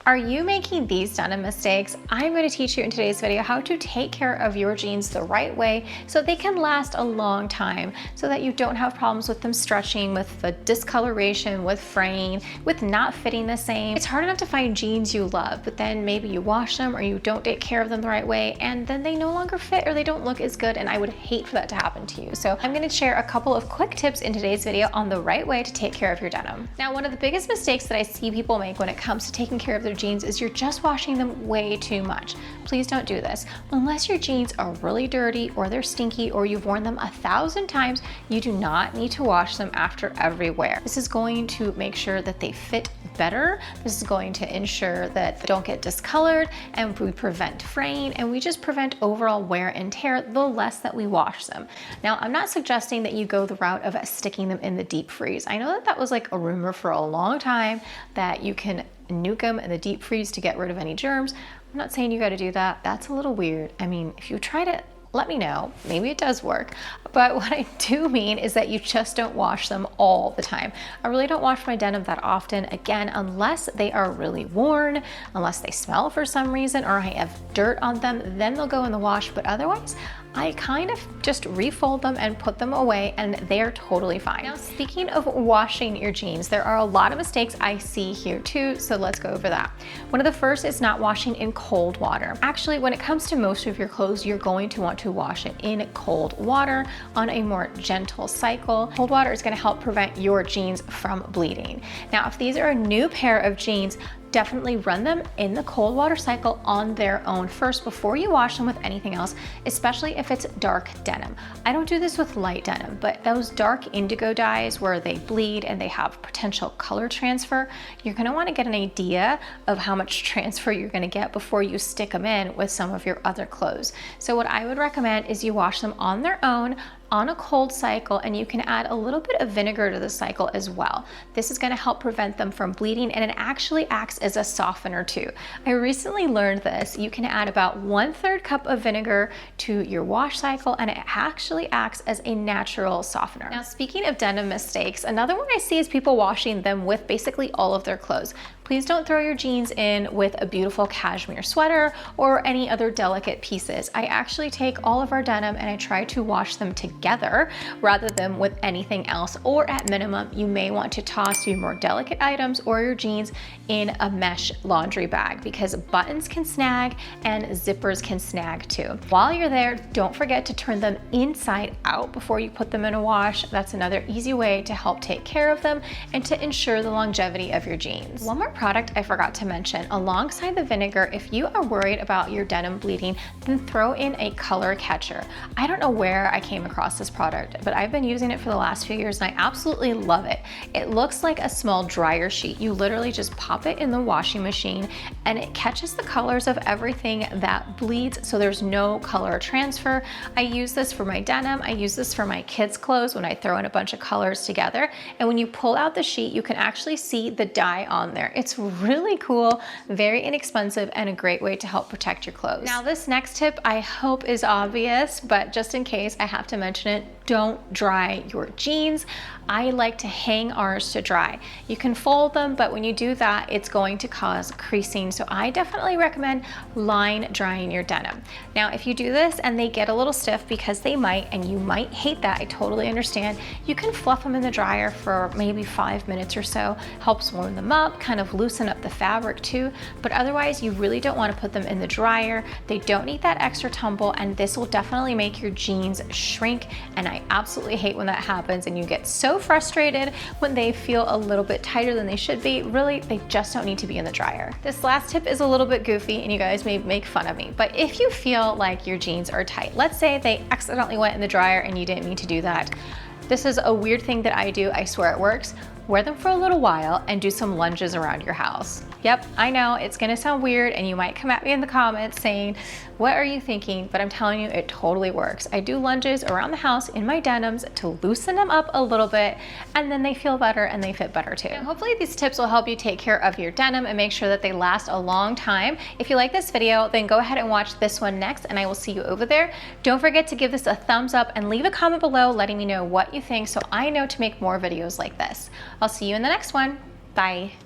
Are you making these denim mistakes? I'm going to teach you in today's video how to take care of your jeans the right way so they can last a long time, so that you don't have problems with them stretching, with the discoloration, with fraying, with not fitting the same. It's hard enough to find jeans you love, but then maybe you wash them or you don't take care of them the right way and then they no longer fit or they don't look as good, and I would hate for that to happen to you. So I'm going to share a couple of quick tips in today's video on the right way to take care of your denim. Now, one of the biggest mistakes that I see people make when it comes to taking care of their jeans is you're just washing them way too much. Please don't do this. Unless your jeans are really dirty or they're stinky or you've worn them 1,000 times, you do not need to wash them after every wear. This is going to make sure that they fit better. This is going to ensure that they don't get discolored, and we prevent fraying, and we just prevent overall wear and tear the less that we wash them. Now, I'm not suggesting that you go the route of sticking them in the deep freeze. I know that that was like a rumor for a long time, that you can nuke them in the deep freeze to get rid of any germs. I'm not saying you got to do that. That's a little weird. I mean, if you tried it, let me know. Maybe it does work. But what I do mean is that you just don't wash them all the time. I really don't wash my denim that often, again, unless they are really worn, unless they smell for some reason, or I have dirt on them, then they'll go in the wash. But otherwise, I kind of just refold them and put them away, and they're totally fine. Now, speaking of washing your jeans, there are a lot of mistakes I see here too, so let's go over that. One of the first is not washing in cold water. Actually, when it comes to most of your clothes, you're going to want to wash it in cold water on a more gentle cycle. Cold water is going to help prevent your jeans from bleeding. Now, if these are a new pair of jeans, definitely run them in the cold water cycle on their own first before you wash them with anything else, especially if it's dark denim. I don't do this with light denim, but those dark indigo dyes where they bleed and they have potential color transfer, you're going to want to get an idea of how much transfer you're going to get before you stick them in with some of your other clothes. So what I would recommend is you wash them on their own on a cold cycle, and you can add a little bit of vinegar to the cycle as well. This is going to help prevent them from bleeding, and it actually acts as a softener too. I recently learned this. You can add about 1/3 cup of vinegar to your wash cycle, and it actually acts as a natural softener. Now, speaking of denim mistakes, another one I see is people washing them with basically all of their clothes. Please don't throw your jeans in with a beautiful cashmere sweater or any other delicate pieces. I actually take all of our denim and I try to wash them together rather than with anything else, or at minimum, you may want to toss your more delicate items or your jeans in a mesh laundry bag, because buttons can snag and zippers can snag too. While you're there, don't forget to turn them inside out before you put them in a wash. That's another easy way to help take care of them and to ensure the longevity of your jeans. One more product I forgot to mention, alongside the vinegar, if you are worried about your denim bleeding, then throw in a color catcher. I don't know where I came across this product, but I've been using it for the last few years and I absolutely love it. It looks like a small dryer sheet. You literally just pop it in the washing machine and it catches the colors of everything that bleeds, so there's no color transfer. I use this for my denim. I use this for my kids' clothes when I throw in a bunch of colors together, and when you pull out the sheet, you can actually see the dye on there. It's really cool, very inexpensive, and a great way to help protect your clothes. Now, this next tip I hope is obvious, but just in case I have to mention it, don't dry your jeans. I like to hang ours to dry. You can fold them, but when you do that, it's going to cause creasing. So I definitely recommend line drying your denim. Now, if you do this and they get a little stiff, because they might, and you might hate that, I totally understand, you can fluff them in the dryer for maybe 5 minutes or so. Helps warm them up, kind of loosen up the fabric too, but otherwise you really don't want to put them in the dryer. They don't need that extra tumble, and this will definitely make your jeans shrink, and I absolutely hate when that happens and you get so frustrated when they feel a little bit tighter than they should be. Really, they just don't need to be in the dryer. This last tip is a little bit goofy and you guys may make fun of me, but if you feel like your jeans are tight, let's say they accidentally went in the dryer and you didn't mean to do that. This is a weird thing that I do. I swear it works. Wear them for a little while and do some lunges around your house. Yep, I know it's gonna sound weird and you might come at me in the comments saying, what are you thinking? But I'm telling you, it totally works. I do lunges around the house in my denims to loosen them up a little bit, and then they feel better and they fit better too. And hopefully these tips will help you take care of your denim and make sure that they last a long time. If you like this video, then go ahead and watch this one next, and I will see you over there. Don't forget to give this a thumbs up and leave a comment below letting me know what you think so I know to make more videos like this. I'll see you in the next one. Bye.